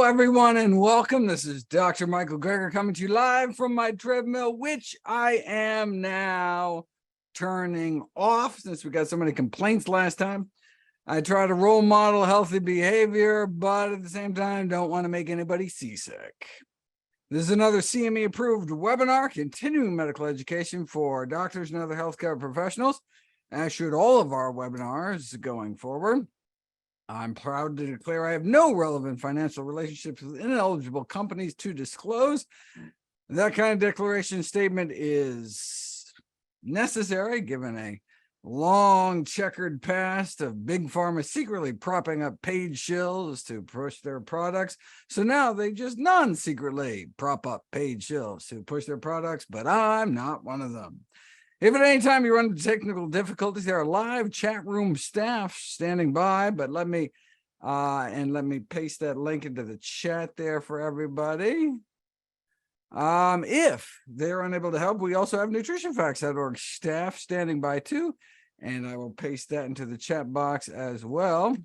Hello, everyone, and welcome. This is Dr. Michael Greger coming to you live from my treadmill, which I am now turning off since we got so many complaints last time. I try to role model healthy behavior, but at the same time, don't want to make anybody seasick. This is another CME-approved webinar, continuing medical education for doctors and other healthcare professionals, as should all of our webinars going forward. I'm proud to declare I have no relevant financial relationships with ineligible companies to disclose. That kind of declaration statement is necessary given a long checkered past of big pharma secretly propping up paid shills to push their products. So now they just non-secretly prop up paid shills to push their products, but I'm not one of them. If at any time you run into technical difficulties, there are live chat room staff standing by, but let me paste that link into the chat there for everybody. If they're unable to help, we also have NutritionFacts.org staff standing by too, and I will paste that into the chat box as well.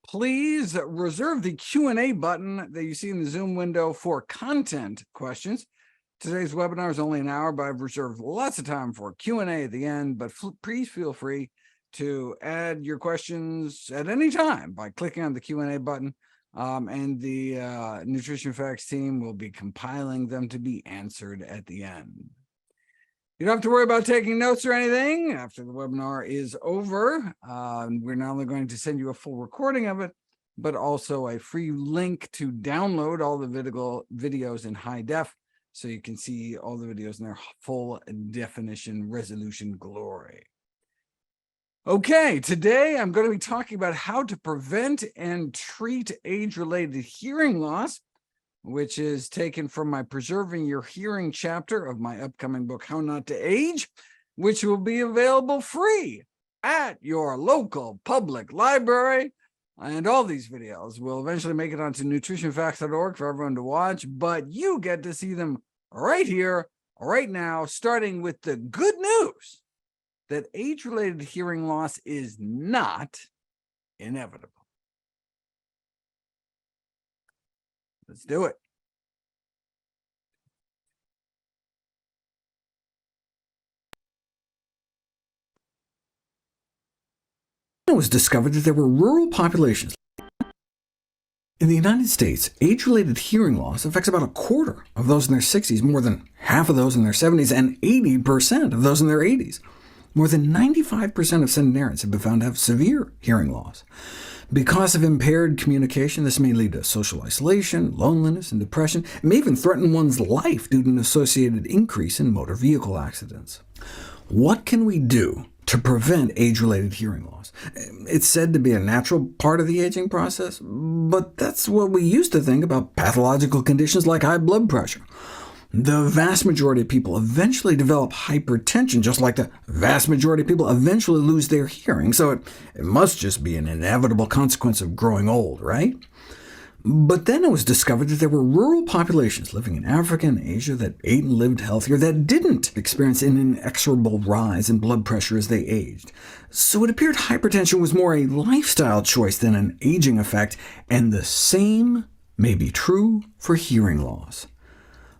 Please reserve the Q&A button that you see in the Zoom window for content questions. Today's webinar is only an hour, but I've reserved lots of time for Q&A at the end, but please feel free to add your questions at any time by clicking on the Q&A button, and the Nutrition Facts team will be compiling them to be answered at the end. You don't have to worry about taking notes or anything after the webinar is over. We're not only going to send you a full recording of it, but also a free link to download all the videos in high def, so you can see all the videos in their full definition resolution glory. Okay, today I'm going to be talking about how to prevent and treat age-related hearing loss, which is taken from my Preserving Your Hearing chapter of my upcoming book, How Not to Age, which will be available free at your local public library. And all these videos will eventually make it onto NutritionFacts.org for everyone to watch, but you get to see them right here, right now, starting with the good news that age-related hearing loss is not inevitable. Let's do it. It was discovered that there were rural populations. In the United States, age-related hearing loss affects about a quarter of those in their 60s, more than half of those in their 70s, and 80% of those in their 80s. More than 95% of centenarians have been found to have severe hearing loss. Because of impaired communication, this may lead to social isolation, loneliness, and depression. It may even threaten one's life due to an associated increase in motor vehicle accidents. What can we do to prevent age-related hearing loss? It's said to be a natural part of the aging process, but that's what we used to think about pathological conditions like high blood pressure. The vast majority of people eventually develop hypertension, just like the vast majority of people eventually lose their hearing, so it must just be an inevitable consequence of growing old, right? But then it was discovered that there were rural populations living in Africa and Asia that ate and lived healthier that didn't experience an inexorable rise in blood pressure as they aged. So it appeared hypertension was more a lifestyle choice than an aging effect, and the same may be true for hearing loss.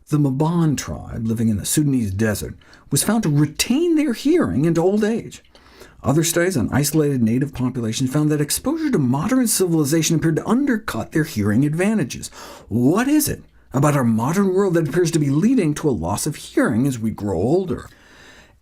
The Maban tribe, living in the Sudanese desert, was found to retain their hearing into old age. Other studies on isolated native populations found that exposure to modern civilization appeared to undercut their hearing advantages. What is it about our modern world that appears to be leading to a loss of hearing as we grow older?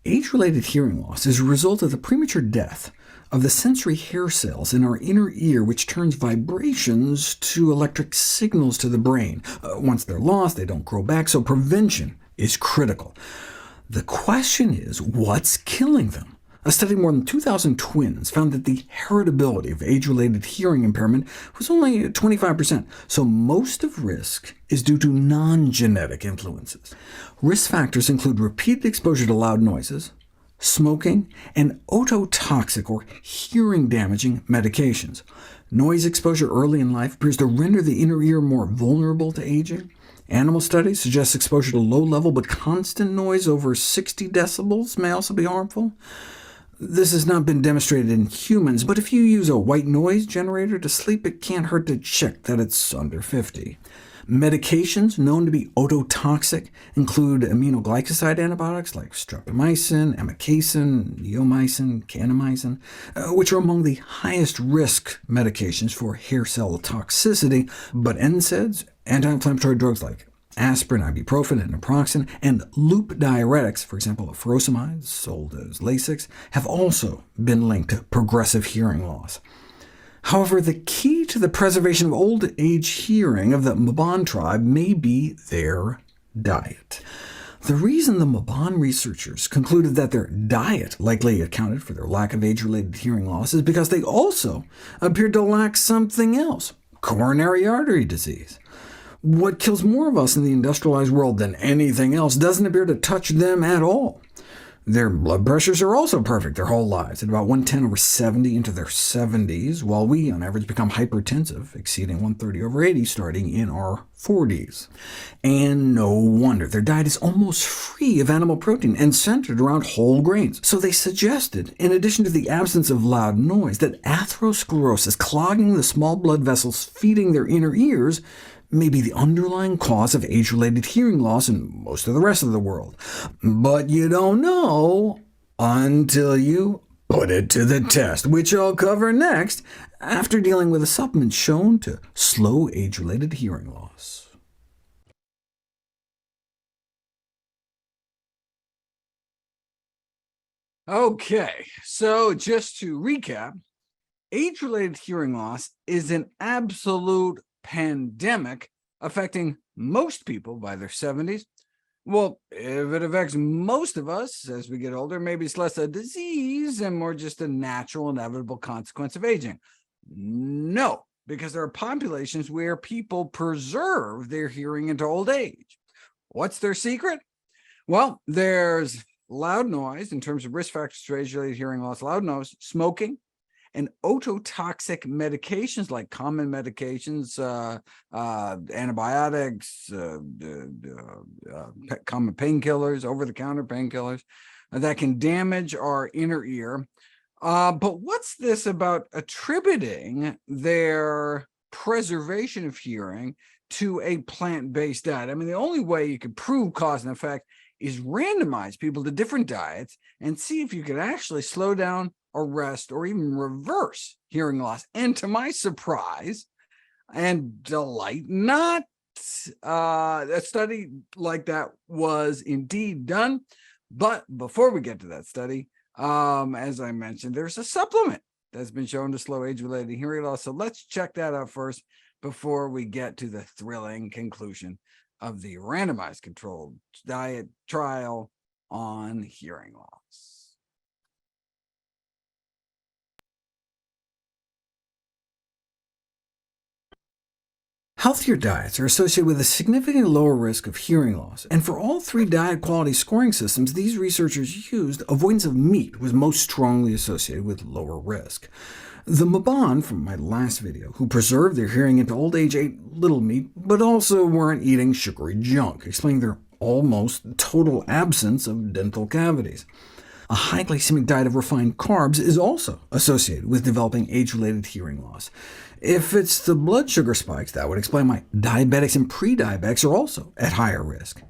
Age-related hearing loss is a result of the premature death of the sensory hair cells in our inner ear, which turns vibrations to electric signals to the brain. Once they're lost, they don't grow back, so prevention is critical. The question is, what's killing them? A study of more than 2,000 twins found that the heritability of age-related hearing impairment was only 25%, so most of risk is due to non-genetic influences. Risk factors include repeated exposure to loud noises, smoking, and ototoxic or hearing-damaging medications. Noise exposure early in life appears to render the inner ear more vulnerable to aging. Animal studies suggest exposure to low-level but constant noise over 60 decibels may also be harmful. This has not been demonstrated in humans, but if you use a white noise generator to sleep, it can't hurt to check that it's under 50. Medications known to be ototoxic include aminoglycoside antibiotics like streptomycin, amikacin, neomycin, kanamycin, which are among the highest risk medications for hair cell toxicity, but NSAIDs, anti-inflammatory drugs like aspirin, ibuprofen, and naproxen, and loop diuretics, for example furosemide, sold as Lasix, have also been linked to progressive hearing loss. However, the key to the preservation of old-age hearing of the Mabon tribe may be their diet. The reason the Mabon researchers concluded that their diet likely accounted for their lack of age-related hearing loss is because they also appeared to lack something else— coronary artery disease. What kills more of us in the industrialized world than anything else doesn't appear to touch them at all. Their blood pressures are also perfect their whole lives, at about 110/70 into their 70s, while we, on average, become hypertensive, exceeding 130/80, starting in our 40s. And no wonder. Their diet is almost free of animal protein and centered around whole grains. So they suggested, in addition to the absence of loud noise, that atherosclerosis, clogging the small blood vessels feeding their inner ears, may be the underlying cause of age-related hearing loss in most of the rest of the world. But you don't know until you put it to the test, which I'll cover next, after dealing with a supplement shown to slow age-related hearing loss. OK, so just to recap, age-related hearing loss is an absolute pandemic affecting most people by their 70s. Well, if it affects most of us as we get older, maybe it's less a disease and more just a natural, inevitable consequence of aging. No, because there are populations where people preserve their hearing into old age. What's their secret? Well, there's loud noise in terms of risk factors for age-related hearing loss, loud noise, smoking, and ototoxic medications like common medications, antibiotics, common painkillers, over-the-counter painkillers, that can damage our inner ear. But what's this about attributing their preservation of hearing to a plant-based diet? I mean, the only way you could prove cause and effect is randomize people to different diets and see if you could actually slow down, arrest, or even reverse hearing loss. And to my surprise and delight, not a study like that was indeed done. But before we get to that study, as I mentioned, there's a supplement that's been shown to slow age-related hearing loss. So let's check that out first before we get to the thrilling conclusion of the randomized controlled diet trial on hearing loss. Healthier diets are associated with a significantly lower risk of hearing loss, and for all three diet quality scoring systems these researchers used, avoidance of meat was most strongly associated with lower risk. The Mabon from my last video, who preserved their hearing into old age, ate little meat, but also weren't eating sugary junk, explaining their almost total absence of dental cavities. A high glycemic diet of refined carbs is also associated with developing age-related hearing loss. If it's the blood sugar spikes, that would explain why diabetics and pre-diabetics are also at higher risk.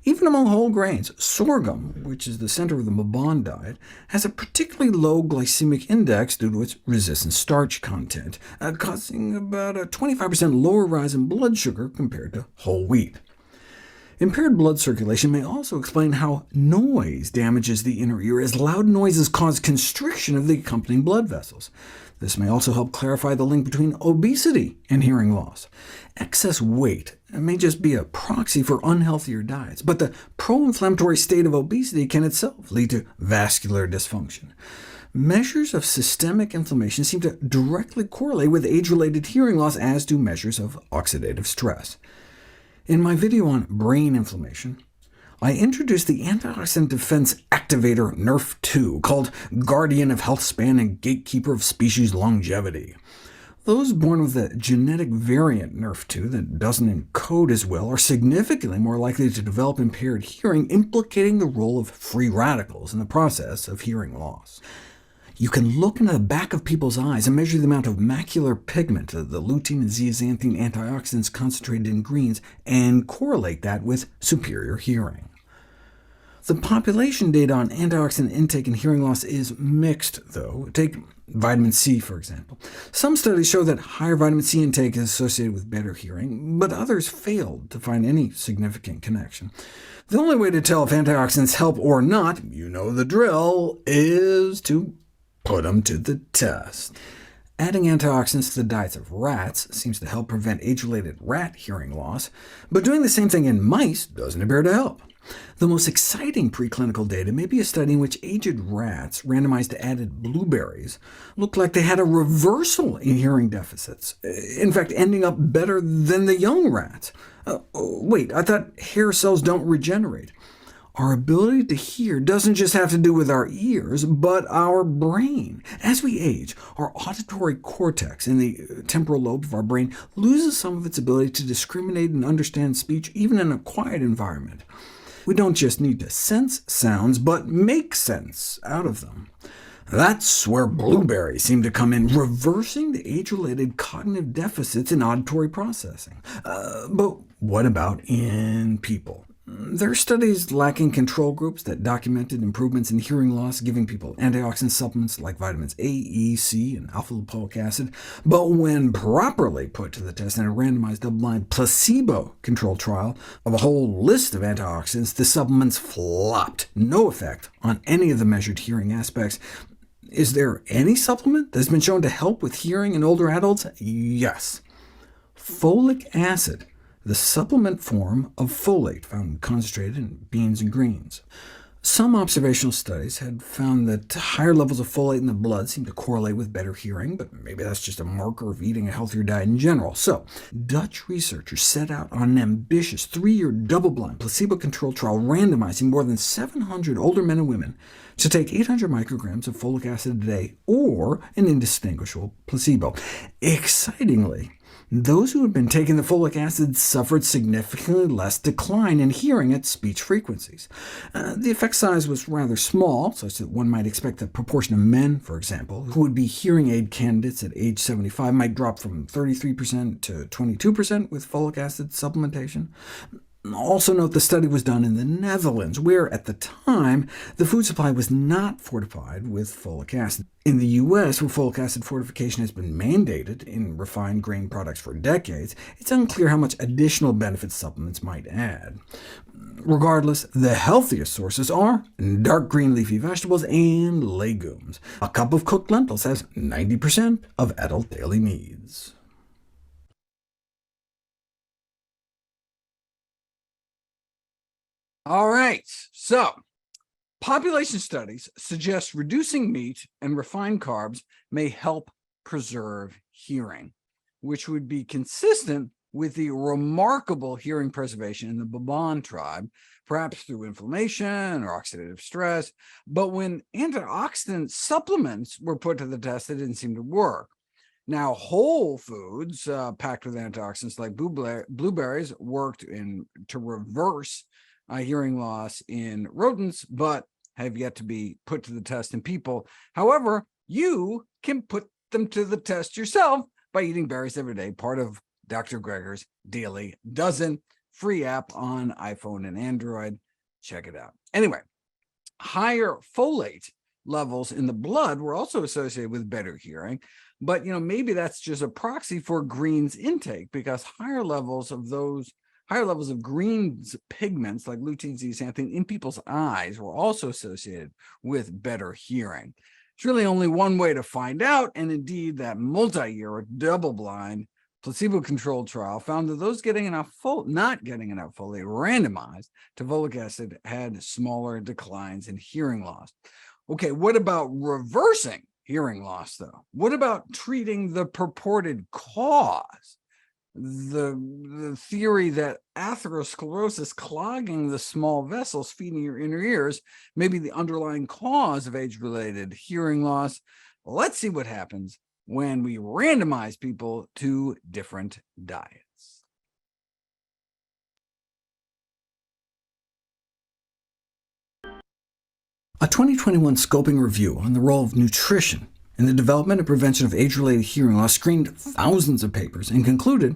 Even among whole grains, sorghum, which is the center of the Mabon diet, has a particularly low glycemic index due to its resistant starch content, causing about a 25% lower rise in blood sugar compared to whole wheat. Impaired blood circulation may also explain how noise damages the inner ear, as loud noises cause constriction of the accompanying blood vessels. This may also help clarify the link between obesity and hearing loss. Excess weight may just be a proxy for unhealthier diets, but the pro-inflammatory state of obesity can itself lead to vascular dysfunction. Measures of systemic inflammation seem to directly correlate with age-related hearing loss, as do measures of oxidative stress. In my video on brain inflammation, I introduced the antioxidant defense activator NRF2, called Guardian of Health Span and Gatekeeper of Species Longevity. Those born with a genetic variant NRF2 that doesn't encode as well are significantly more likely to develop impaired hearing, implicating the role of free radicals in the process of hearing loss. You can look into the back of people's eyes and measure the amount of macular pigment, the lutein and zeaxanthin antioxidants concentrated in greens, and correlate that with superior hearing. The population data on antioxidant intake and hearing loss is mixed, though. Take vitamin C, for example. Some studies show that higher vitamin C intake is associated with better hearing, but others failed to find any significant connection. The only way to tell if antioxidants help or not, you know the drill, is to put them to the test. Adding antioxidants to the diets of rats seems to help prevent age-related rat hearing loss, but doing the same thing in mice doesn't appear to help. The most exciting preclinical data may be a study in which aged rats randomized to added blueberries looked like they had a reversal in hearing deficits, in fact ending up better than the young rats. Wait, I thought hair cells don't regenerate. Our ability to hear doesn't just have to do with our ears, but our brain. As we age, our auditory cortex in the temporal lobe of our brain loses some of its ability to discriminate and understand speech, even in a quiet environment. We don't just need to sense sounds, but make sense out of them. That's where blueberries seem to come in, reversing the age-related cognitive deficits in auditory processing. But what about in people? There are studies lacking control groups that documented improvements in hearing loss, giving people antioxidant supplements like vitamins A, E, C, and alpha-lipoic acid. But when properly put to the test in a randomized double-blind placebo-controlled trial of a whole list of antioxidants, the supplements flopped. No effect on any of the measured hearing aspects. Is there any supplement that's been shown to help with hearing in older adults? Yes. Folic acid, the supplement form of folate found concentrated in beans and greens. Some observational studies had found that higher levels of folate in the blood seem to correlate with better hearing, but maybe that's just a marker of eating a healthier diet in general. So, Dutch researchers set out on an ambitious 3-year double-blind placebo-controlled trial randomizing more than 700 older men and women to take 800 micrograms of folic acid a day, or an indistinguishable placebo. Excitingly, those who had been taking the folic acid suffered significantly less decline in hearing at speech frequencies. The effect size was rather small, such that one might expect the proportion of men, for example, who would be hearing aid candidates at age 75 might drop from 33% to 22% with folic acid supplementation. Also note the study was done in the Netherlands, where at the time the food supply was not fortified with folic acid. In the US, where folic acid fortification has been mandated in refined grain products for decades, it's unclear how much additional benefit supplements might add. Regardless, the healthiest sources are dark green leafy vegetables and legumes. A cup of cooked lentils has 90% of adult daily needs. All right, so population studies suggest reducing meat and refined carbs may help preserve hearing, which would be consistent with the remarkable hearing preservation in the Baban tribe, perhaps through inflammation or oxidative stress. But when antioxidant supplements were put to the test, they didn't seem to work. Now, whole foods packed with antioxidants like blueberries worked to reverse hearing loss in rodents, but have yet to be put to the test in people. However, you can put them to the test yourself by eating berries every day, part of Dr. Greger's Daily Dozen, free app on iPhone and Android. Check it out. Anyway, higher folate levels in the blood were also associated with better hearing, but maybe that's just a proxy for greens intake, because higher levels of greens pigments like lutein, zeaxanthin in people's eyes were also associated with better hearing. It's really only one way to find out, and indeed that multi-year double-blind placebo-controlled trial found that those not getting enough folate randomized to folic acid had smaller declines in hearing loss. Okay, what about reversing hearing loss, though? What about treating the purported cause? The theory that atherosclerosis, clogging the small vessels feeding your inner ears, may be the underlying cause of age-related hearing loss. Let's see what happens when we randomize people to different diets. A 2021 scoping review on the role of nutrition in the development and prevention of age-related hearing loss screened thousands of papers and concluded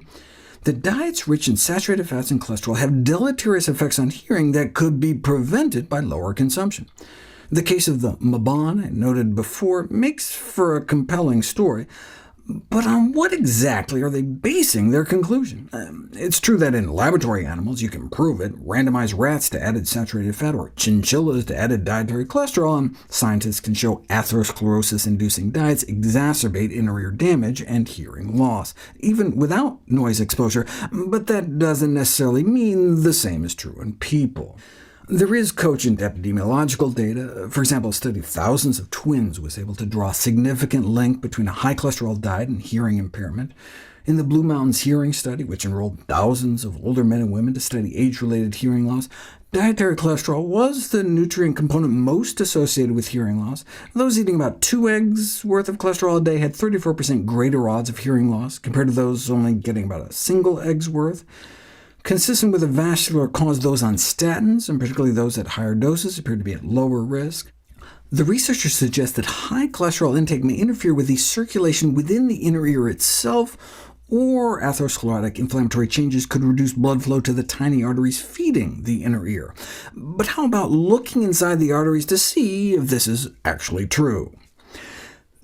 that diets rich in saturated fats and cholesterol have deleterious effects on hearing that could be prevented by lower consumption. The case of the Mabon I noted before makes for a compelling story, but on what exactly are they basing their conclusion? It's true that in laboratory animals you can prove it, randomize rats to added saturated fat or chinchillas to added dietary cholesterol, and scientists can show atherosclerosis-inducing diets exacerbate inner ear damage and hearing loss, even without noise exposure, but that doesn't necessarily mean the same is true in people. There is cogent epidemiological data. For example, a study of thousands of twins was able to draw a significant link between a high cholesterol diet and hearing impairment. In the Blue Mountains Hearing Study, which enrolled thousands of older men and women to study age-related hearing loss, dietary cholesterol was the nutrient component most associated with hearing loss. Those eating about 2 eggs worth of cholesterol a day had 34% greater odds of hearing loss, compared to those only getting about a single egg's worth. Consistent with a vascular cause, those on statins, and particularly those at higher doses, appear to be at lower risk. The researchers suggest that high cholesterol intake may interfere with the circulation within the inner ear itself, or atherosclerotic inflammatory changes could reduce blood flow to the tiny arteries feeding the inner ear. But how about looking inside the arteries to see if this is actually true?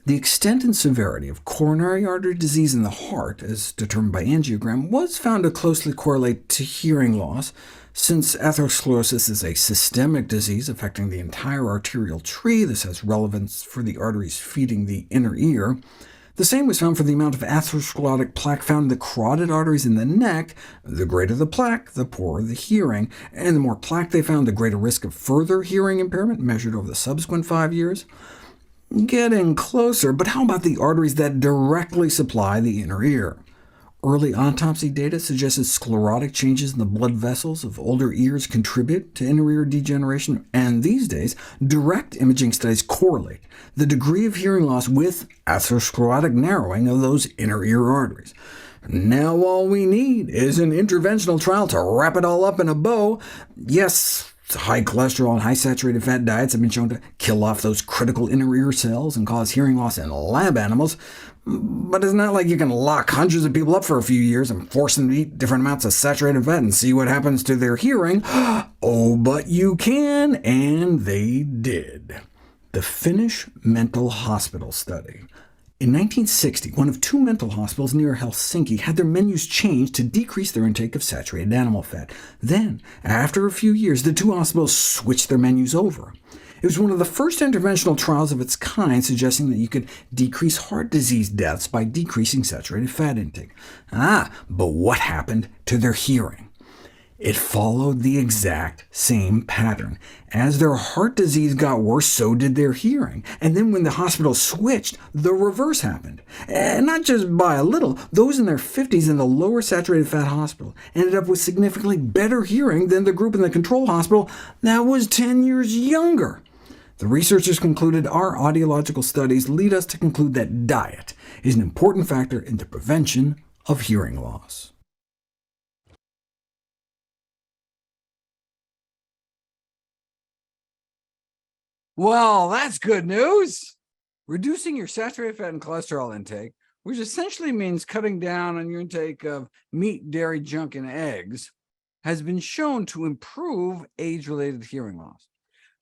The extent and severity of coronary artery disease in the heart, as determined by angiogram, was found to closely correlate to hearing loss. Since atherosclerosis is a systemic disease affecting the entire arterial tree, this has relevance for the arteries feeding the inner ear. The same was found for the amount of atherosclerotic plaque found in the carotid arteries in the neck. The greater the plaque, the poorer the hearing, and the more plaque they found, the greater risk of further hearing impairment, measured over the subsequent 5 years. Getting closer, but how about the arteries that directly supply the inner ear? Early autopsy data suggested sclerotic changes in the blood vessels of older ears contribute to inner ear degeneration, and these days, direct imaging studies correlate the degree of hearing loss with atherosclerotic narrowing of those inner ear arteries. Now all we need is an interventional trial to wrap it all up in a bow. Yes, high cholesterol and high saturated fat diets have been shown to kill off those critical inner ear cells and cause hearing loss in lab animals, but it's not like you can lock hundreds of people up for a few years and force them to eat different amounts of saturated fat and see what happens to their hearing. Oh, but you can, and they did. The Finnish Mental Hospital Study. In 1960, one of 2 mental hospitals near Helsinki had their menus changed to decrease their intake of saturated animal fat. Then, after a few years, the 2 hospitals switched their menus over. It was one of the first interventional trials of its kind, suggesting that you could decrease heart disease deaths by decreasing saturated fat intake. But what happened to their hearing? It followed the exact same pattern. As their heart disease got worse, so did their hearing. And then when the hospital switched, the reverse happened. And not just by a little, those in their 50s in the lower saturated fat hospital ended up with significantly better hearing than the group in the control hospital that was 10 years younger. The researchers concluded our audiological studies lead us to conclude that diet is an important factor in the prevention of hearing loss. Well, that's good news. Reducing your saturated fat and cholesterol intake, which essentially means cutting down on your intake of meat, dairy, junk, and eggs, has been shown to improve age-related hearing loss.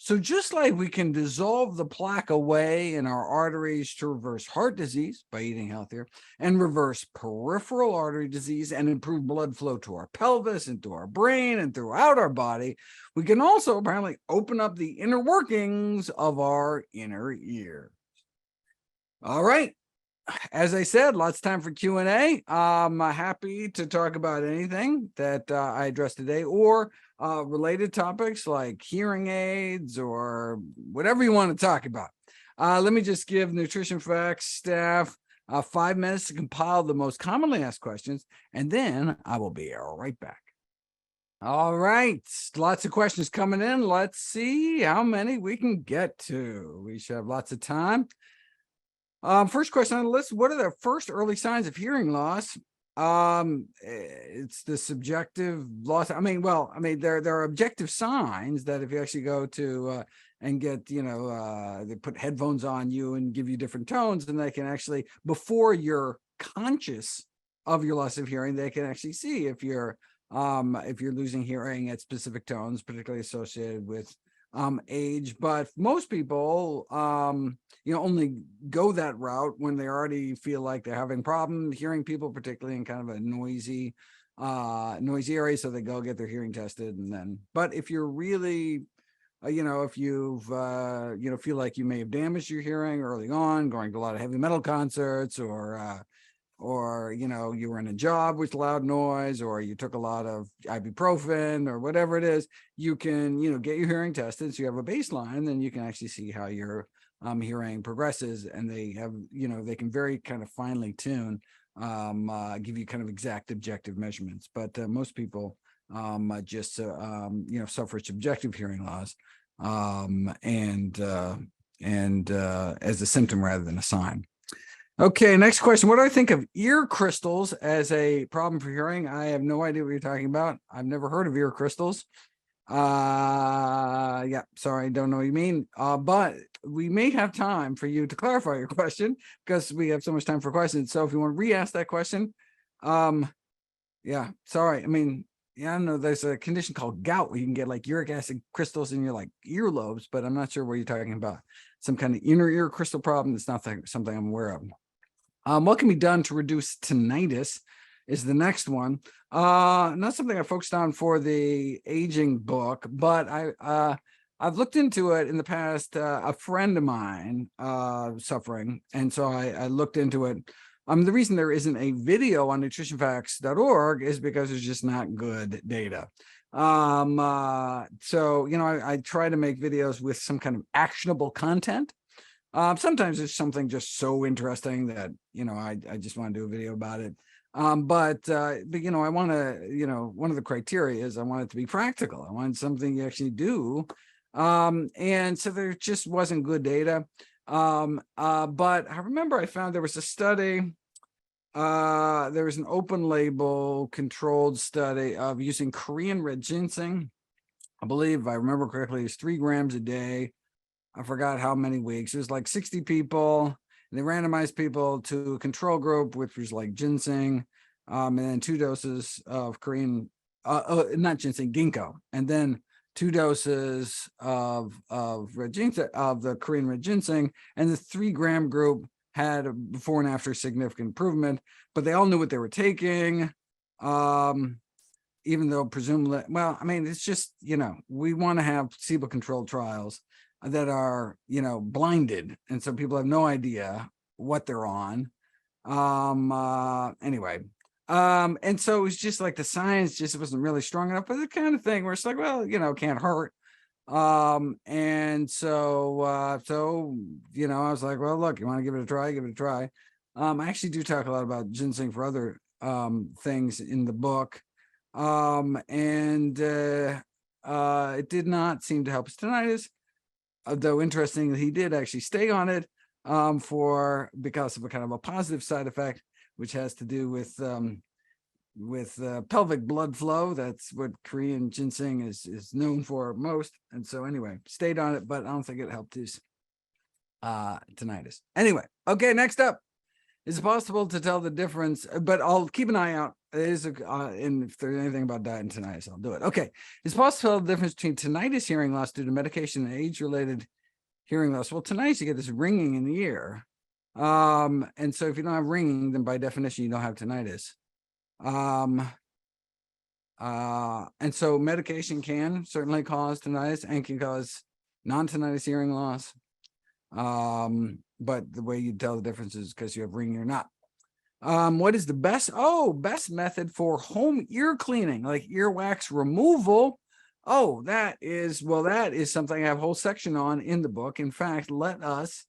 So just like we can dissolve the plaque away in our arteries to reverse heart disease by eating healthier, and reverse peripheral artery disease and improve blood flow to our pelvis, into our brain, and throughout our body, we can also apparently open up the inner workings of our inner ear. All right. As I said, lots of time for Q&A. I'm happy to talk about anything that I addressed today, or related topics like hearing aids or whatever you want to talk about. Let me just give Nutrition Facts staff 5 minutes to compile the most commonly asked questions, and then I will be right back. All right, lots of questions coming in. Let's see how many we can get to. We should have lots of time. First question on the list: what are the first early signs of hearing loss? It's the subjective loss. I mean, there are objective signs that if you actually go to and get, they put headphones on you and give you different tones, and they can actually, before you're conscious of your loss of hearing, they can actually see if you're losing hearing at specific tones, particularly associated with age. But most people only go that route when they already feel like they're having problem hearing people, particularly in kind of a noisy area, so they go get their hearing tested. And then, but if you're really if you've feel like you may have damaged your hearing early on, going to a lot of heavy metal concerts, or you were in a job with loud noise, or you took a lot of ibuprofen, or whatever it is, you can get your hearing tested, so you have a baseline. Then you can actually see how your hearing progresses, and they have they can very kind of finely tune, give you kind of exact objective measurements. But most people just suffer subjective hearing loss, and as a symptom rather than a sign. Okay, next question. What do I think of ear crystals as a problem for hearing? I have no idea what you're talking about. I've never heard of ear crystals. Yeah, sorry, don't know what you mean. But we may have time for you to clarify your question, because we have so much time for questions. So if you want to re-ask that question, yeah, sorry. I mean, yeah, I don't know. There's a condition called gout where you can get like uric acid crystals in your like earlobes, but I'm not sure what you're talking about. Some kind of inner ear crystal problem. It's not something I'm aware of. What can be done to reduce tinnitus is the next one. Not something I focused on for the aging book, but I've looked into it in the past. A friend of mine suffering, and so I looked into it. The reason there isn't a video on NutritionFacts.org is because there's just not good data. So I try to make videos with some kind of actionable content. Sometimes it's something just so interesting that I just want to do a video about it. But I want to, one of the criteria is I want it to be practical. I want something you actually do. And so there just wasn't good data. But I remember I found there was a study. There was an open label controlled study of using Korean red ginseng. I believe, if I remember correctly, it's 3 grams a day. I forgot how many weeks. It was like 60 people. And they randomized people to a control group, which was like ginseng, and then 2 doses of Korean, not ginseng, ginkgo, and then 2 doses of red ginseng, of the Korean red ginseng, and the 3-gram group had a before and after significant improvement, but they all knew what they were taking. Even though presumably, well, I mean, it's just, we want to have placebo-controlled trials that are, blinded. And so people have no idea what they're on. Anyway. And so it was just like the science just wasn't really strong enough, but the kind of thing where it's like, well, can't hurt. And so, I was like, well, look, you want to give it a try, give it a try. I actually do talk a lot about ginseng for other, things in the book. It did not seem to help his tinnitus. Though interesting, he did actually stay on it because of a kind of a positive side effect, which has to do with pelvic blood flow. That's what Korean ginseng is known for most. And so anyway, stayed on it, but I don't think it helped his tinnitus. Anyway, okay, next up. Is it possible to tell the difference? But I'll keep an eye out. It is and if there's anything about diet and tinnitus, I'll do it. Okay. It's possible to tell the difference between tinnitus hearing loss due to medication and age-related hearing loss. Well, tinnitus, you get this ringing in the ear. And so if you don't have ringing, then by definition, you don't have tinnitus. And so medication can certainly cause tinnitus and can cause non-tinnitus hearing loss. But the way you tell the difference is because you have ringing or not. What is the best method for home ear cleaning, like earwax removal? Oh, that is something I have a whole section on in the book. In fact, let us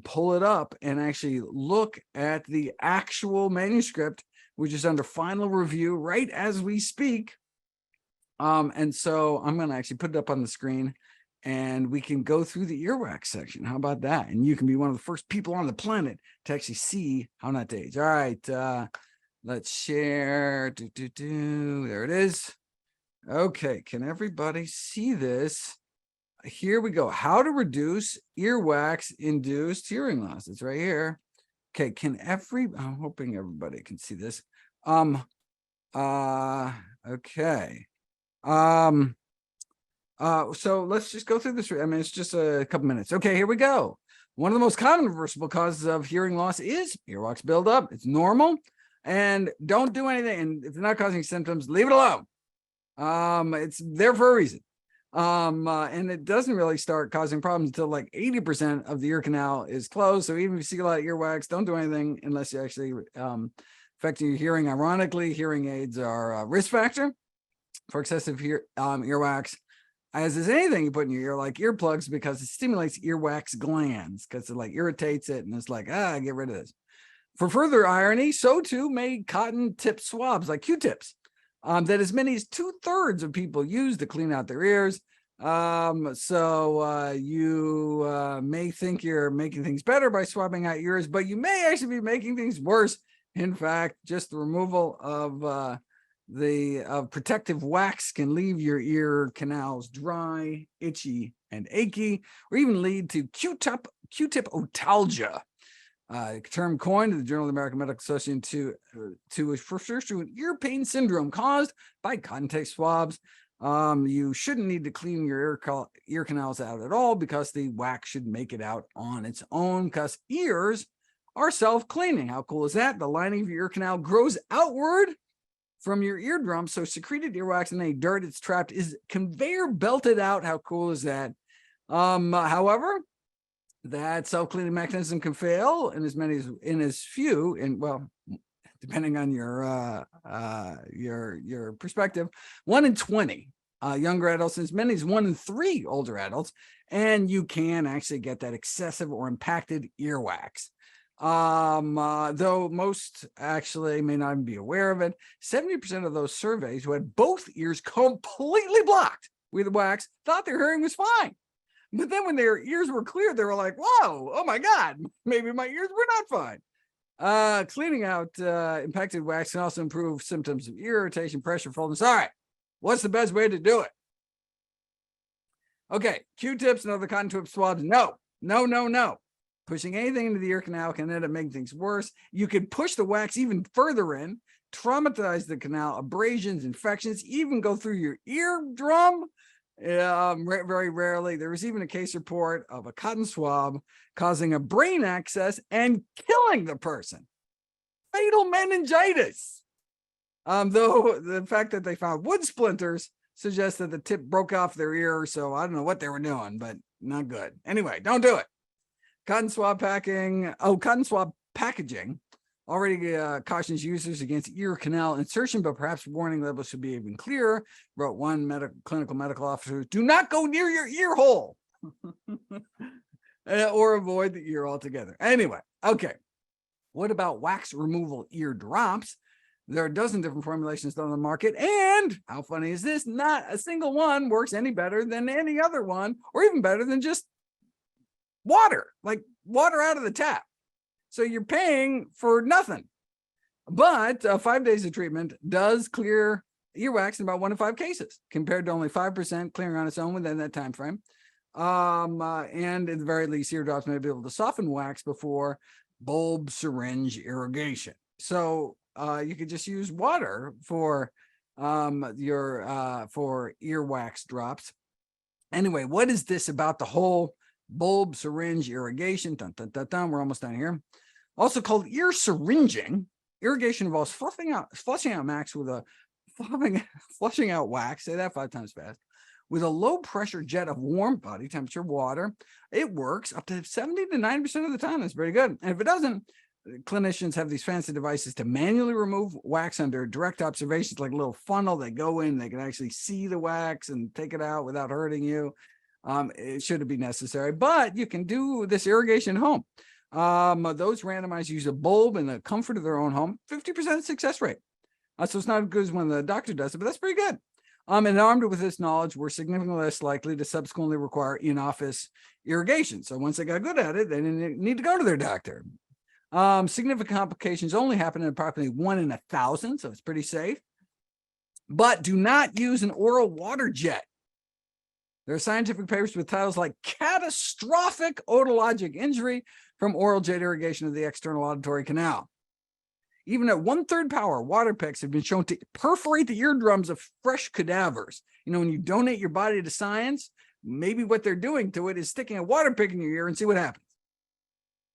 pull it up and actually look at the actual manuscript, which is under final review right as we speak. And so I'm going to actually put it up on the screen, and we can go through the earwax section. How about that? And you can be one of the first people on the planet to actually see how not to age. All right. Let's share. There it is. Okay, can everybody see this? Here we go. How to reduce earwax induced hearing loss. It's right here. Okay, I'm hoping everybody can see this. Okay. So let's just go through this. I mean, it's just a couple minutes. Okay, here we go. One of the most common reversible causes of hearing loss is earwax buildup. It's normal, and don't do anything. And if it's not causing symptoms, leave it alone. It's there for a reason. And it doesn't really start causing problems until like 80% of the ear canal is closed. So even if you see a lot of earwax, don't do anything unless you actually affecting your hearing. Ironically, hearing aids are a risk factor for excessive earwax, as is anything you put in your ear, like earplugs, because it stimulates earwax glands, because it like irritates it, and it's like, get rid of this. For further irony, so too may cotton tip swabs, like Q-tips, that as many as 2/3 of people use to clean out their ears. So you may think you're making things better by swabbing out ears, but you may actually be making things worse. In fact, just the removal of the protective wax can leave your ear canals dry, itchy, and achy, or even lead to Q-tip otalgia, a term coined in the Journal of the American Medical Association to refer to an ear pain syndrome caused by contact swabs. You shouldn't need to clean your ear canals out at all, because the wax should make it out on its own, because ears are self-cleaning. How cool is that? The lining of your ear canal grows outward from your eardrum, so secreted earwax and any dirt it's trapped is conveyor belted out. How cool is that? However, that self-cleaning mechanism can fail in as few, and well, depending on your perspective, 1 in 20 younger adults, and as many as 1 in 3 older adults, and you can actually get that excessive or impacted earwax. Though most actually may not even be aware of it. 70% of those surveys who had both ears completely blocked with wax thought their hearing was fine. But then when their ears were clear, they were like, whoa, oh my God, maybe my ears were not fine. Cleaning out impacted wax can also improve symptoms of ear irritation, pressure, fullness. All right, what's the best way to do it? Okay, Q-tips and other cotton tip swabs, no. Pushing anything into the ear canal can end up making things worse. You can push the wax even further in, traumatize the canal, abrasions, infections, even go through your eardrum. Very rarely. There was even a case report of a cotton swab causing a brain abscess and killing the person. Fatal meningitis. Though the fact that they found wood splinters suggests that the tip broke off their ear, so I don't know what they were doing, but not good. Anyway, don't do it. Cotton swab packaging already cautions users against ear canal insertion, but perhaps warning labels should be even clearer. Wrote one clinical medical officer: do not go near your ear hole or avoid the ear altogether. Anyway, okay. What about wax removal ear drops? There are a dozen different formulations on the market, and how funny is this? Not a single one works any better than any other one, or even better than just water, like water out of the tap. So you're paying for nothing. But 5 days of treatment does clear earwax in about 1 in 5 cases, compared to only 5% clearing on its own within that time frame. And at the very least, ear drops may be able to soften wax before bulb syringe irrigation. So you could just use water for earwax drops. Anyway, what is this about the whole bulb syringe irrigation? Dun, dun, dun, dun. We're almost done here. Also called ear syringing. Irrigation involves flushing out flushing out wax. Say that 5 times fast. With a low pressure jet of warm body temperature water. It works up to 70 to 90% of the time. That's pretty good. And if it doesn't, clinicians have these fancy devices to manually remove wax under direct observations, like a little funnel. They go in, they can actually see the wax and take it out without hurting you. It shouldn't be necessary, but you can do this irrigation at home. Those randomized use a bulb in the comfort of their own home, 50% success rate. So it's not as good as when the doctor does it, but that's pretty good. And armed with this knowledge, we're significantly less likely to subsequently require in-office irrigation. So once they got good at it, they didn't need to go to their doctor. Significant complications only happen in approximately 1 in 1,000, so it's pretty safe. But do not use an oral water jet. There are scientific papers with titles like Catastrophic Otologic Injury from Oral Jet Irrigation of the External Auditory Canal. Even at 1/3 power, water picks have been shown to perforate the eardrums of fresh cadavers. You know, when you donate your body to science, maybe what they're doing to it is sticking a water pick in your ear and see what happens.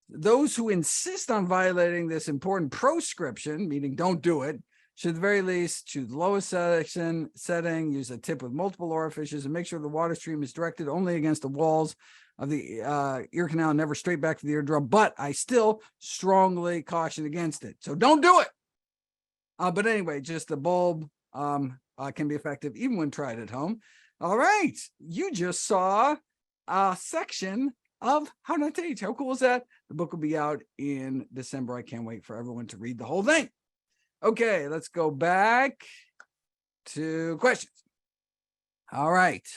Those who insist on violating this important proscription, meaning don't do it, should at the very least choose the lowest setting, use a tip with multiple orifices, and make sure the water stream is directed only against the walls of the ear canal, never straight back to the eardrum. But I still strongly caution against it. So don't do it. But anyway, just the bulb can be effective even when tried at home. All right. You just saw a section of How Not to Age. How cool is that? The book will be out in December. I can't wait for everyone to read the whole thing. Okay, let's go back to questions. All right.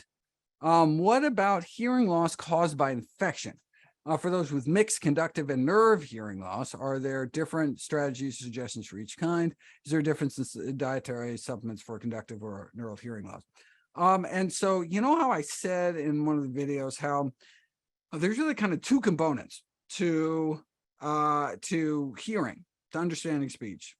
What about hearing loss caused by infection? For those with mixed conductive and nerve hearing loss, are there different strategies or suggestions for each kind? Is there a difference in dietary supplements for conductive or neural hearing loss? And so, you know how I said in one of the videos how there's really kind of two components to hearing, to understanding speech.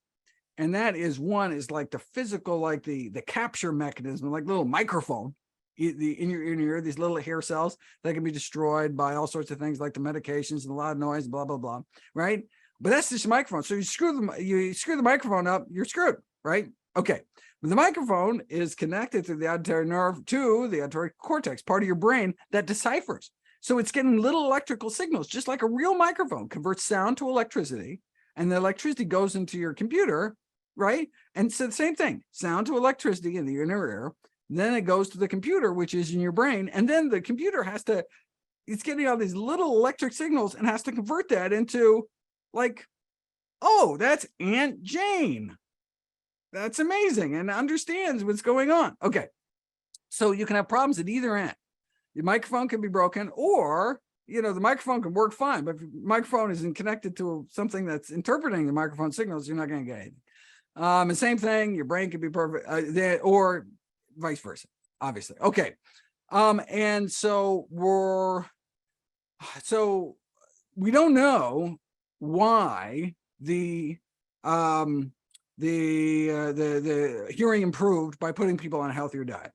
And that is, one is like the physical, like the capture mechanism, like little microphone in your ear, these little hair cells that can be destroyed by all sorts of things like the medications and the loud noise, blah, blah, blah, right? But that's just a microphone. So you screw the microphone up, you're screwed, right? Okay. But the microphone is connected through the auditory nerve to the auditory cortex, part of your brain that deciphers. So it's getting little electrical signals, just like a real microphone converts sound to electricity, and the electricity goes into your computer, right? And so the same thing, sound to electricity in the inner ear, then it goes to the computer, which is in your brain, and then the computer it's getting all these little electric signals and has to convert that into like, oh, that's Aunt Jane. That's amazing, and understands what's going on. Okay, so you can have problems at either end. The microphone can be broken, or, you know, the microphone can work fine, but if the microphone isn't connected to something that's interpreting the microphone signals, you're not going to get anything. And same thing, your brain could be perfect, or vice versa, obviously. Okay. And so we don't know why the hearing improved by putting people on a healthier diet.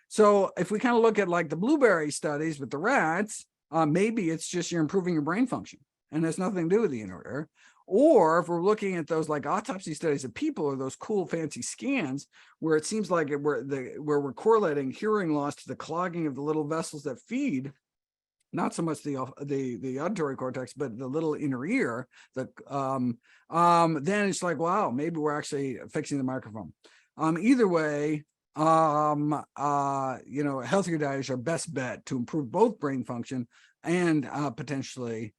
So if we kind of look at like the blueberry studies with the rats, maybe it's just you're improving your brain function and has nothing to do with the inner ear. Or if we're looking at those like autopsy studies of people, or those cool fancy scans where it seems like where we're correlating hearing loss to the clogging of the little vessels that feed, not so much the auditory cortex, but the little inner ear, then it's like, wow, maybe we're actually fixing the microphone. Either way, you know, healthier diet is our best bet to improve both brain function and potentially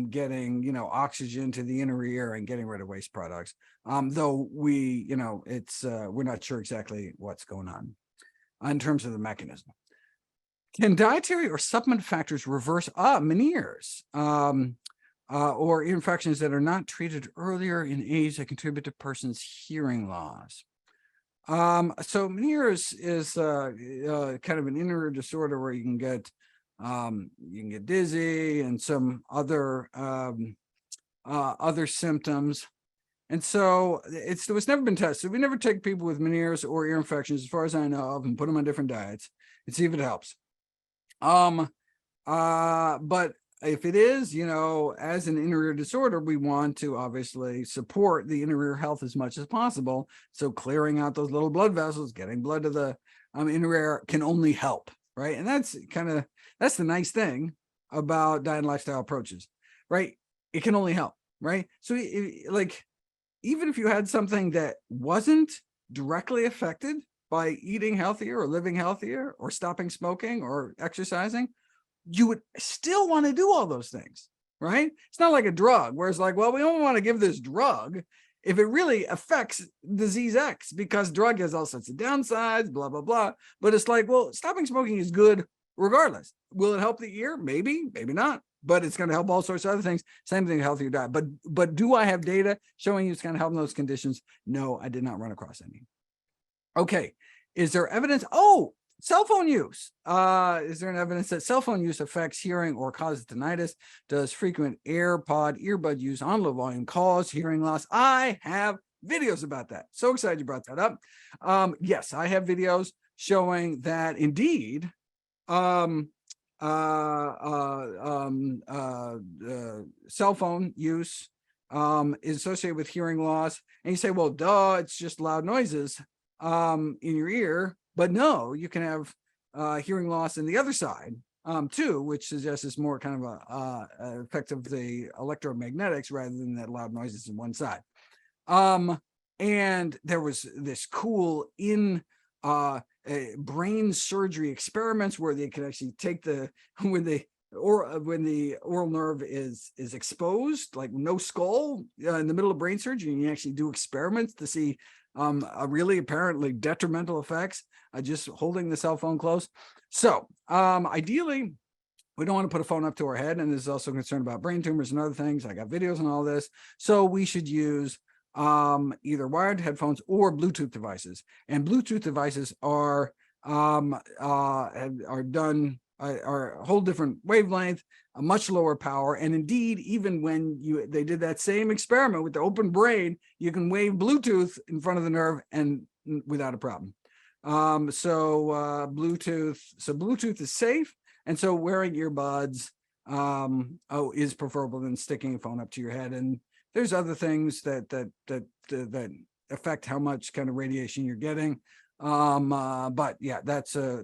getting, you know, oxygen to the inner ear and getting rid of waste products. Though we, you know, it's we're not sure exactly what's going on in terms of the mechanism. Can dietary or supplement factors reverse Meniere's or infections that are not treated earlier in age that contribute to person's hearing loss? So Meniere's is kind of an inner disorder where you can get dizzy and some other symptoms. And so it was never been tested. We never take people with Meniere's or ear infections, as far as I know of, and put them on different diets and see if it helps. But if it is, you know, as an inner ear disorder, we want to obviously support the inner ear health as much as possible. So clearing out those little blood vessels, getting blood to the inner ear can only help, right? And that's the nice thing about diet and lifestyle approaches, right? It can only help, right? So like, even if you had something that wasn't directly affected by eating healthier or living healthier or stopping smoking or exercising, you would still want to do all those things, right? It's not like a drug where it's like, well, we only want to give this drug if it really affects disease X, because drug has all sorts of downsides, blah, blah, blah. But it's like, well, stopping smoking is good regardless. Will it help the ear? Maybe, maybe not. But it's going to help all sorts of other things. Same thing, healthier diet. But do I have data showing you it's going to help in those conditions? No, I did not run across any. Okay, is there evidence? Oh, cell phone use. Is there an evidence that cell phone use affects hearing or causes tinnitus? Does frequent earbud use on low volume cause hearing loss? I have videos about that. So excited you brought that up. Yes, I have videos showing that indeed cell phone use is associated with hearing loss. And you say, well, duh, it's just loud noises in your ear. But no, you can have hearing loss in the other side too, which suggests it's more kind of a effect of the electromagnetics rather than that loud noises in one side. And there was this cool brain surgery experiments where they could actually take when the oral nerve is exposed, like no skull, in the middle of brain surgery, and you actually do experiments to see really apparently detrimental effects just holding the cell phone close. So ideally, we don't want to put a phone up to our head, and there's also concern about brain tumors and other things. I got videos on all this. So we should use either wired headphones or Bluetooth devices. And Bluetooth devices are a whole different wavelength, a much lower power. And indeed, even when they did that same experiment with the open brain, you can wave Bluetooth in front of the nerve and without a problem. Bluetooth is safe. And so wearing earbuds is preferable than sticking a phone up to your head. And there's other things that affect how much kind of radiation you're getting. But yeah, that's a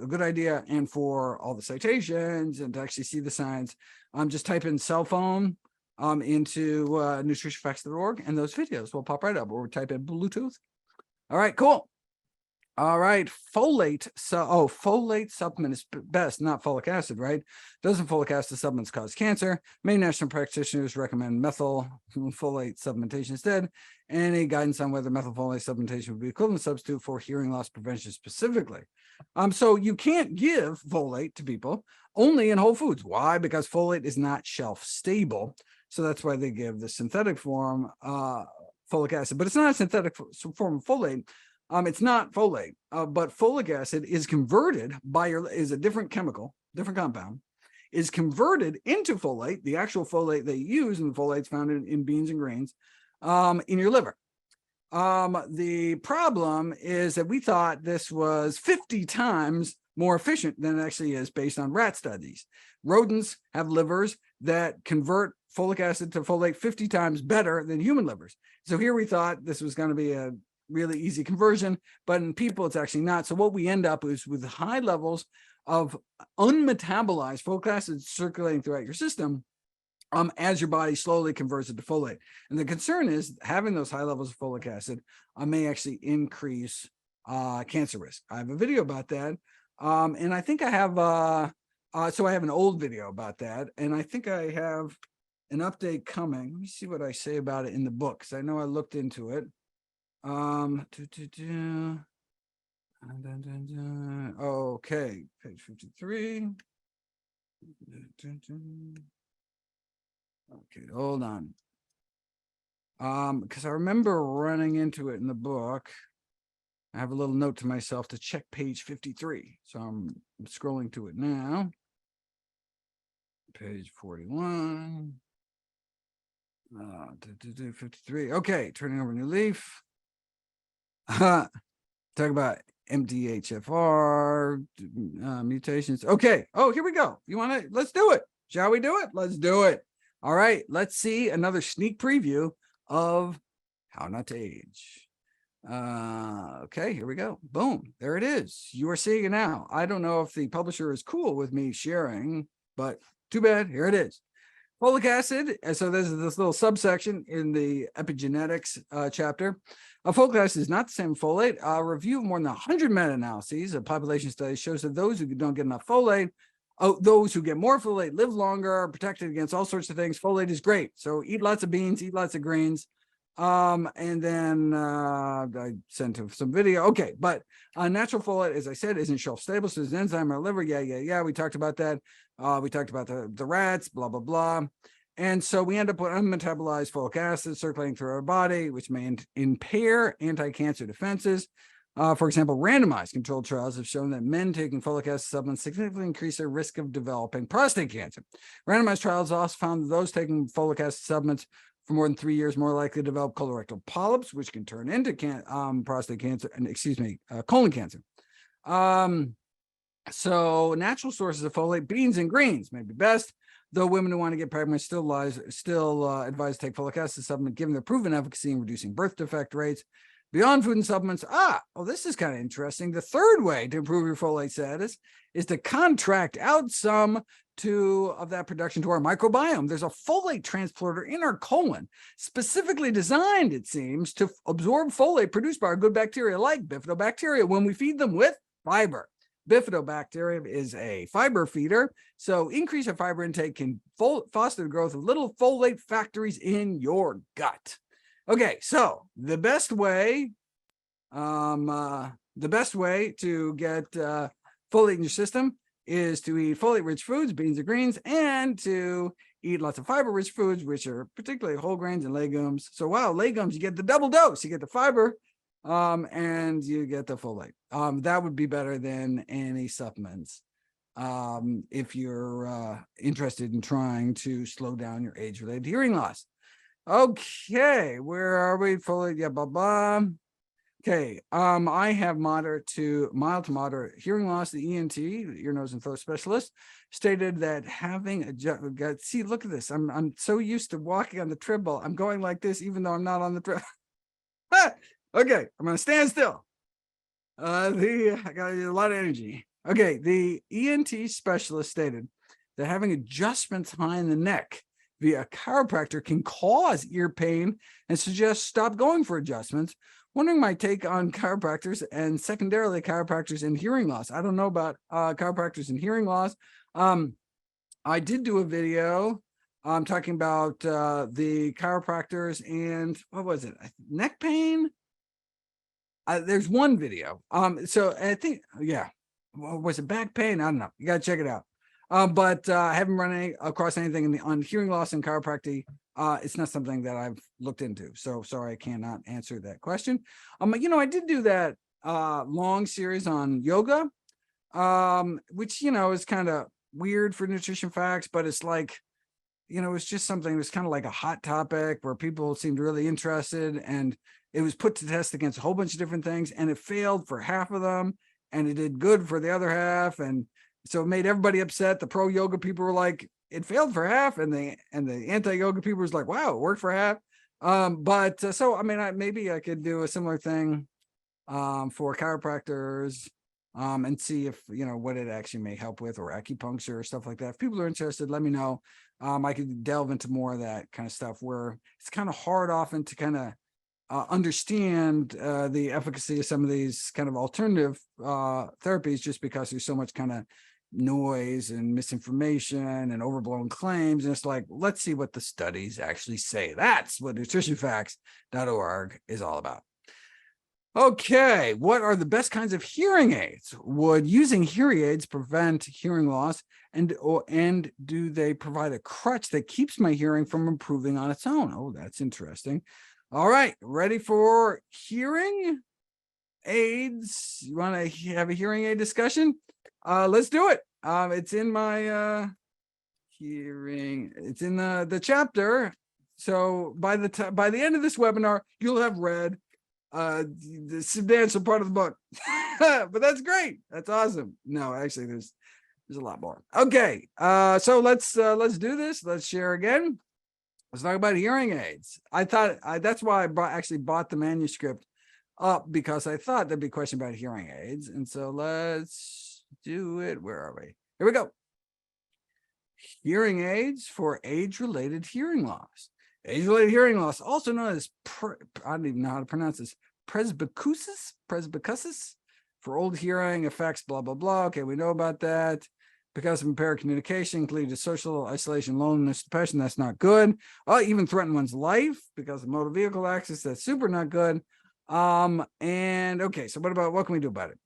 good idea. And for all the citations and to actually see the signs, just type in cell phone into NutritionFacts.org, and those videos will pop right up, or type in Bluetooth. All right, cool. All right, folate. Folate supplement is best, not folic acid, right? Doesn't folic acid supplements cause cancer? Many national practitioners recommend methylfolate supplementation instead. Any guidance on whether methylfolate supplementation would be equivalent substitute for hearing loss prevention specifically? So you can't give folate to people only in whole foods. Why? Because folate is not shelf stable. So that's why they give the synthetic form folic acid, but it's not a synthetic form of folate. It's not folate, but folic acid is converted is a different chemical, different compound, is converted into folate, the actual folate they use, and the folate's found in beans and grains, in your liver. The problem is that we thought this was 50 times more efficient than it actually is based on rat studies. Rodents have livers that convert folic acid to folate 50 times better than human livers. So here we thought this was going to be a really easy conversion, but in people it's actually not. So what we end up is with high levels of unmetabolized folic acid circulating throughout your system as your body slowly converts it to folate. And the concern is having those high levels of folic acid may actually increase cancer risk. I have a video about that, and I think I have so I have an old video about that, and I think I have an update coming. Let me see what I say about it in the book, because I know I looked into it. Okay, page 53. Okay, hold on. Because I remember running into it in the book. I have a little note to myself to check page 53. So I'm scrolling to it now. Page 41. 53. Okay, turning over a new leaf. Talk about MTHFR mutations. Okay. Oh, here we go. Let's do it. Shall we do it? Let's do it. All right. Let's see another sneak preview of How Not to Age. Okay, here we go. Boom. There it is. You are seeing it now. I don't know if the publisher is cool with me sharing, but too bad. Here it is. Folic acid. And so there's this little subsection in the epigenetics chapter. Folic acid is not the same as folate. A review of more than 100 meta-analyses of population studies shows that those who don't get enough folate, those who get more folate live longer, are protected against all sorts of things. Folate is great. So eat lots of beans, eat lots of grains. And then I sent him some video. Okay, but natural folate, as I said, isn't shelf stable. So there's an enzyme in our liver. Yeah. We talked about that. We talked about the rats, blah, blah, blah. And so we end up with unmetabolized folic acid circulating through our body, which may impair anti-cancer defenses. For example, randomized controlled trials have shown that men taking folic acid supplements significantly increase their risk of developing prostate cancer. Randomized trials also found that those taking folic acid supplements for more than 3 years more likely to develop colorectal polyps, which can turn into prostate cancer, and colon cancer. So natural sources of folate, beans and greens may be best, though women who want to get pregnant still advised to take folic acid supplement given their proven efficacy in reducing birth defect rates. Beyond food and supplements, this is kind of interesting. The third way to improve your folate status is to contract out some of that production to our microbiome. There's a folate transporter in our colon, specifically designed, it seems, to absorb folate produced by our good bacteria like bifidobacteria when we feed them with fiber. Bifidobacteria is a fiber feeder, so increase of fiber intake can foster the growth of little folate factories in your gut. Okay, so the best way to get folate in your system is to eat folate-rich foods, beans and greens, and to eat lots of fiber-rich foods, which are particularly whole grains and legumes. So, legumes, you get the double dose. You get the fiber, and you get the folate. That would be better than any supplements if you're interested in trying to slow down your age-related hearing loss. Okay, where are we? Folate, yeah, blah, blah. Okay, I have mild to moderate hearing loss. The ENT, ear, nose, and throat specialist, stated that having see, look at this. I'm so used to walking on the treadmill. I'm going like this, even though I'm not on the treadmill. Okay, I'm gonna stand still. I got a lot of energy. Okay, the ENT specialist stated that having adjustments high in the neck via a chiropractor can cause ear pain and suggests stop going for adjustments. Wondering my take on chiropractors and secondarily chiropractors and hearing loss. I don't know about chiropractors and hearing loss. I did do a video talking about the chiropractors and what was it? Neck pain. There's one video. So I think, was it back pain? I don't know. You got to check it out. But I haven't run across anything on hearing loss and chiropractic. It's not something that I've looked into. So sorry, I cannot answer that question. I did do that long series on yoga, which, is kind of weird for nutrition facts, but it's like, it's just something that's kind of like a hot topic where people seemed really interested, and it was put to test against a whole bunch of different things, and it failed for half of them, and it did good for the other half. And so it made everybody upset. The pro yoga people were like, it failed for half, and the anti-yoga people was like, wow, it worked for half. Maybe I could do a similar thing for chiropractors and see if, what it actually may help with, or acupuncture or stuff like that. If people are interested, let me know. I could delve into more of that kind of stuff, where it's kind of hard often to kind of understand the efficacy of some of these kind of alternative therapies, just because there's so much kind of noise and misinformation and overblown claims. And it's like, let's see what the studies actually say. That's what NutritionFacts.org is all about. Okay, what are the best kinds of hearing aids? Would using hearing aids prevent hearing loss? And do they provide a crutch that keeps my hearing from improving on its own? Oh, that's interesting. All right, ready for hearing aids? You want to have a hearing aid discussion? Let's do it. It's in my hearing. It's in the chapter. So by the end of this webinar, you'll have read the substantial part of the book. But that's great. That's awesome. No, actually, there's a lot more. Okay, so let's do this. Let's share again. Let's talk about hearing aids. I thought that's why I actually bought the manuscript up, because I thought there'd be a question about hearing aids. And so let's do it. Where are we? Here we go. Hearing aids for age-related hearing loss. Age-related hearing loss, also known as, I don't even know how to pronounce this, presbycusis, for old hearing, affects blah, blah, blah. Okay, we know about that. because of impaired communication, can lead to social isolation, loneliness, depression. That's not good. Even threaten one's life because of motor vehicle accidents. That's super not good. And okay, so what can we do about it?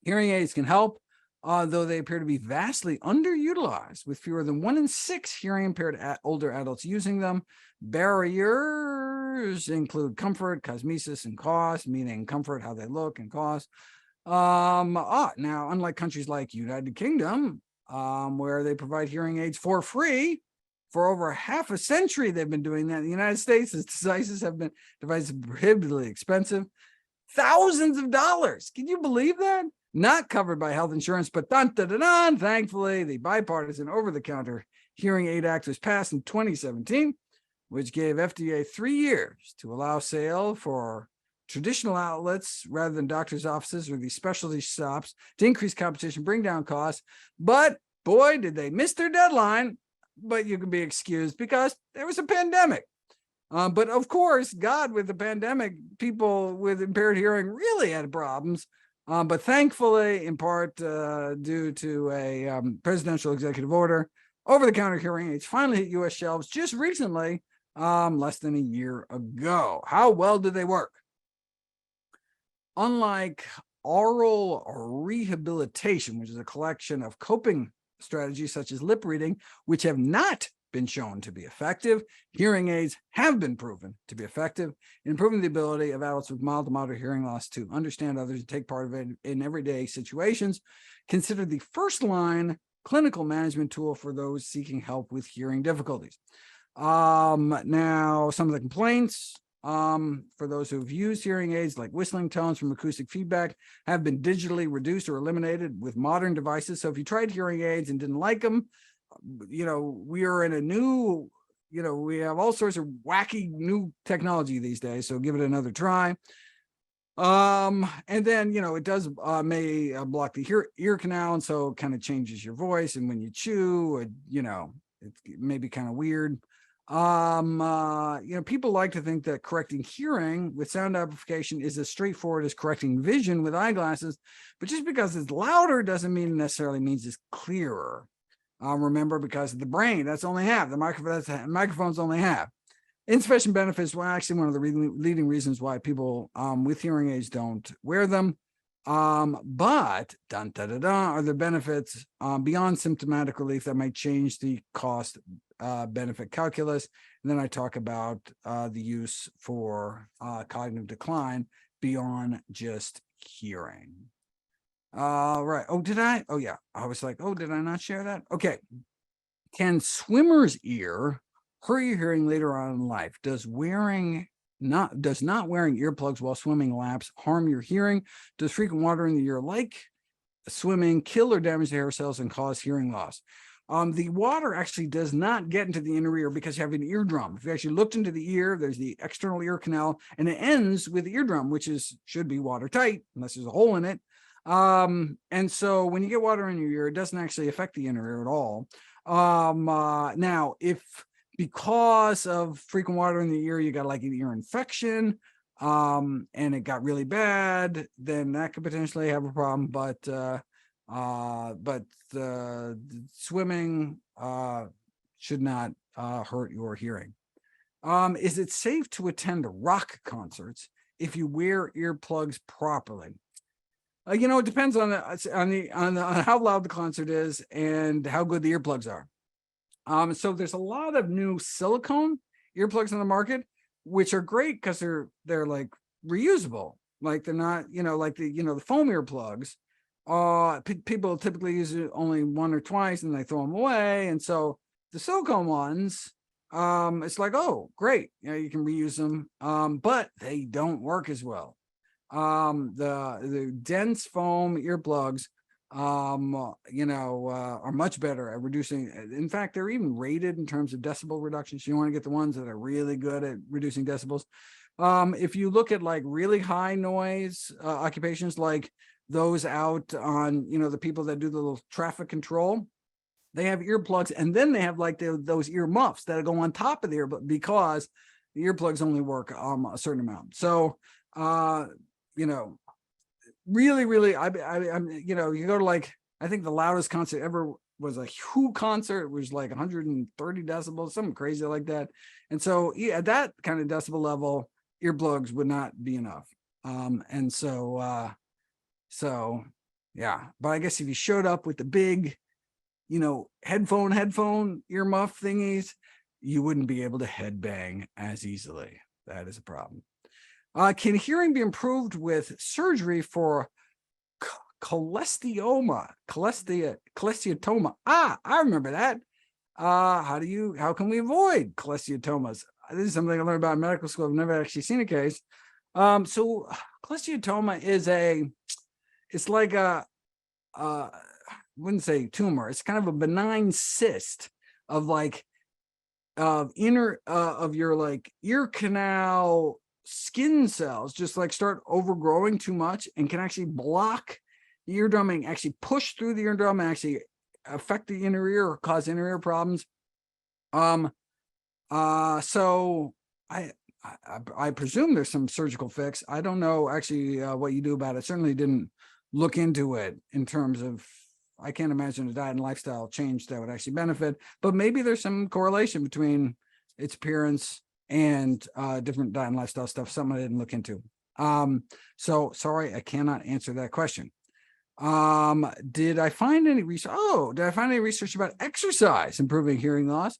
Hearing aids can help, though they appear to be vastly underutilized, with fewer than 1 in 6 hearing impaired older adults using them. Barriers include comfort, cosmesis, and cost, meaning comfort, how they look, and cost. Now, unlike countries like United Kingdom, where they provide hearing aids for free, for over half a century, they've been doing that. In the United States, these devices have been prohibitively expensive. Thousands of dollars. Can you believe that? Not covered by health insurance, but thankfully, the bipartisan over-the-counter Hearing Aid Act was passed in 2017, which gave FDA 3 years to allow sale for traditional outlets rather than doctors' offices or these specialty shops to increase competition, bring down costs. But boy, did they miss their deadline. But you can be excused because there was a pandemic. But of course, God, with the pandemic, people with impaired hearing really had problems. But thankfully, in part due to a presidential executive order, over-the-counter hearing aids finally hit U.S. shelves just recently, less than a year ago. How well do they work? Unlike oral rehabilitation, which is a collection of coping strategies such as lip reading, which have not been shown to be effective, hearing aids have been proven to be effective in improving the ability of adults with mild to moderate hearing loss to understand others and take part of it in everyday situations. Considered the first-line clinical management tool for those seeking help with hearing difficulties. Now, some of the complaints for those who've used hearing aids, like whistling tones from acoustic feedback, have been digitally reduced or eliminated with modern devices. So if you tried hearing aids and didn't like them, we are in a new, we have all sorts of wacky new technology these days. So give it another try. And then, it does may block the ear canal, and so it kind of changes your voice. And when you chew, it may be kind of weird. People like to think that correcting hearing with sound amplification is as straightforward as correcting vision with eyeglasses, but just because it's louder doesn't mean it necessarily means it's clearer. Remember, because of the brain, that's only half. The microphones only half. Insufficient benefits were actually one of the leading reasons why people with hearing aids don't wear them. But are the benefits beyond symptomatic relief that might change the cost benefit calculus. And then I talk about the use for cognitive decline beyond just hearing. Right. Oh, did I? Oh, yeah. I was like, oh, did I not share that? Okay. Can swimmer's ear hurt your hearing later on in life? Does not wearing earplugs while swimming laps harm your hearing? Does frequent water in the ear, like swimming, kill or damage the hair cells and cause hearing loss? The water actually does not get into the inner ear because you have an eardrum. If you actually looked into the ear, there's the external ear canal, and it ends with the eardrum, which should be watertight unless there's a hole in it. And so when you get water in your ear, it doesn't actually affect the inner ear at all. Now, if because of frequent water in the ear, you got like an ear infection, and it got really bad, then that could potentially have a problem. But swimming should not hurt your hearing. Is it safe to attend rock concerts if you wear earplugs properly? It depends on how loud the concert is and how good the earplugs are. So there's a lot of new silicone earplugs on the market, which are great because they're like reusable. Like they're not, like the foam earplugs. People typically use it only one or twice and they throw them away. And so the silicone ones, it's like, oh, great, you can reuse them, but they don't work as well. The dense foam earplugs, are much better at reducing. In fact, they're even rated in terms of decibel reductions. You want to get the ones that are really good at reducing decibels. If you look at like really high noise occupations, like those out on, the people that do the little traffic control, they have earplugs, and then they have like those ear muffs that go on top of the ear, because the earplugs only work a certain amount. So, really, I'm, you go to like, I think the loudest concert ever was a Who concert. It was like 130 decibels, something crazy like that. And so yeah, at that kind of decibel level, earplugs would not be enough. So yeah, but I guess if you showed up with the big, headphone earmuff thingies, you wouldn't be able to headbang as easily. That is a problem. Can hearing be improved with surgery for cholesteatoma? I remember that. How can we avoid cholesteatomas? This is something I learned about in medical school. I've never actually seen a case. So cholesteatoma it's like I wouldn't say tumor. It's kind of a benign cyst of of your ear canal skin cells just start overgrowing too much and can actually block the eardrum and actually push through the eardrum and actually affect the inner ear or cause inner ear problems. So I presume there's some surgical fix. I don't know actually what you do about it. Certainly didn't look into it in terms of, I can't imagine a diet and lifestyle change that would actually benefit, but maybe there's some correlation between its appearance and different diet and lifestyle stuff, something I didn't look into. So sorry, I cannot answer that question. Did I find any research? Did I find any research about exercise improving hearing loss?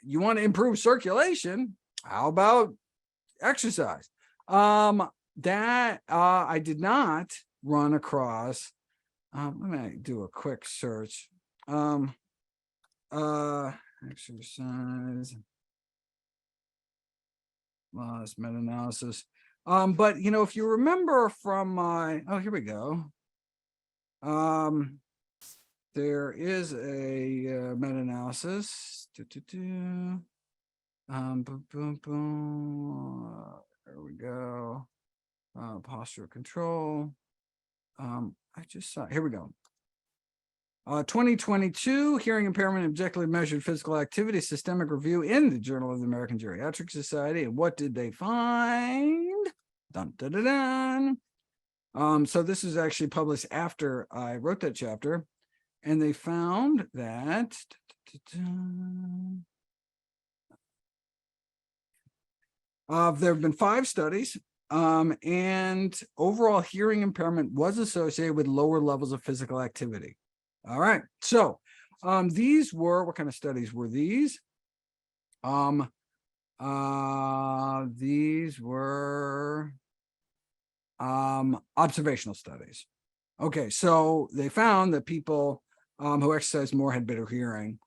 You want to improve circulation? How about exercise? That I did not run across. Let me do a quick search. Exercise loss meta-analysis. But if you remember from my, here we go. There is a meta-analysis. Boom, boom, boom. There we go. Posture control. I just saw, here we go. 2022 hearing impairment objectively measured physical activity systemic review in the Journal of the American Geriatric Society. And what did they find? Dun, dun, dun, dun. So this is actually published after I wrote that chapter, and they found that there have been 5 studies, and overall hearing impairment was associated with lower levels of physical activity. All right, so these were, what kind of studies were these? These were observational studies. Okay, so they found that people who exercised more had better hearing.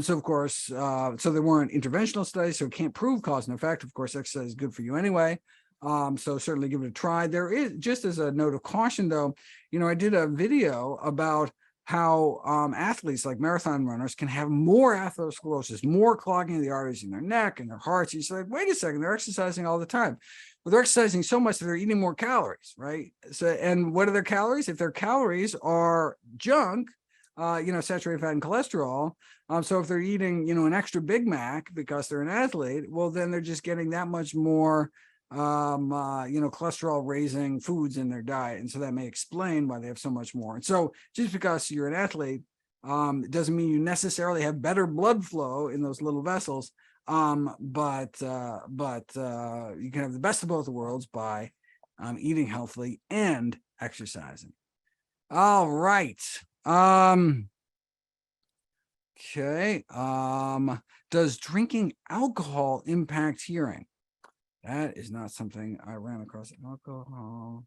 So of course, so they weren't interventional studies, so it can't prove cause and effect. Of course, exercise is good for you anyway. So certainly give it a try. There is, just as a note of caution though, I did a video about how athletes like marathon runners can have more atherosclerosis, more clogging of the arteries in their neck and their hearts. You're like, wait a second, they're exercising all the time. Well, they're exercising so much that they're eating more calories, right? So, and what are their calories? If their calories are junk, saturated fat and cholesterol. So if they're eating, an extra Big Mac because they're an athlete, well, then they're just getting that much more cholesterol raising foods in their diet. And so that may explain why they have so much more. And so just because you're an athlete, it doesn't mean you necessarily have better blood flow in those little vessels. But you can have the best of both worlds by eating healthily and exercising. All right. Okay. Does drinking alcohol impact hearing? That is not something I ran across. Alcohol.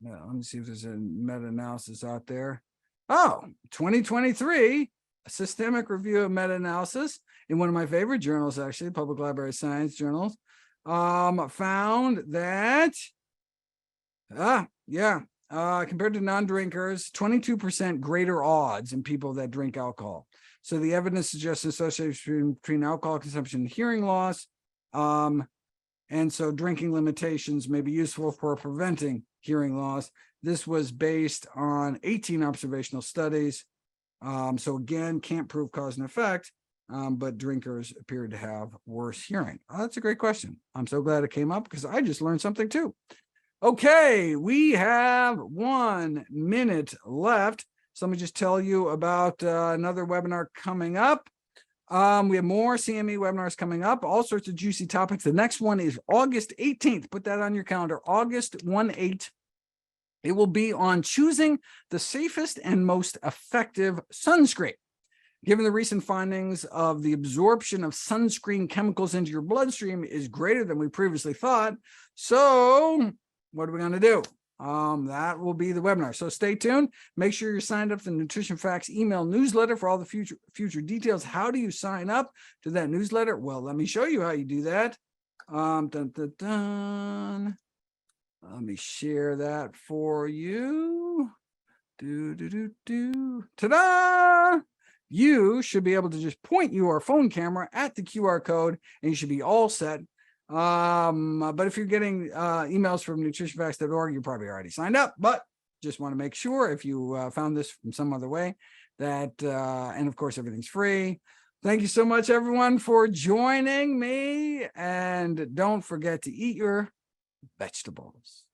Yeah, let me see if there's a meta-analysis out there. 2023, a systemic review of meta-analysis in one of my favorite journals, actually, Public Library Science journals, found that, compared to non-drinkers, 22% greater odds in people that drink alcohol. So the evidence suggests an association between alcohol consumption and hearing loss. And so drinking limitations may be useful for preventing hearing loss. This was based on 18 observational studies. So again, can't prove cause and effect, but drinkers appear to have worse hearing. That's a great question. I'm so glad it came up because I just learned something too. Okay, we have 1 minute left. So let me just tell you about another webinar coming up. We have more CME webinars coming up, all sorts of juicy topics. The next one is August 18th. Put that on your calendar, August 1/8. It will be on choosing the safest and most effective sunscreen. Given the recent findings of the absorption of sunscreen chemicals into your bloodstream is greater than we previously thought. So what are we going to do? That will be the webinar. So stay tuned. Make sure you're signed up to the Nutrition Facts email newsletter for all the future details. How do you sign up to that newsletter? Well, let me show you how you do that. Let me share that for you. Ta-da! You should be able to just point your phone camera at the QR code and you should be all set. But if you're getting emails from NutritionFacts.org, you're probably already signed up, but just want to make sure if you found this from some other way that, and of course, everything's free. Thank you so much, everyone, for joining me. And don't forget to eat your vegetables.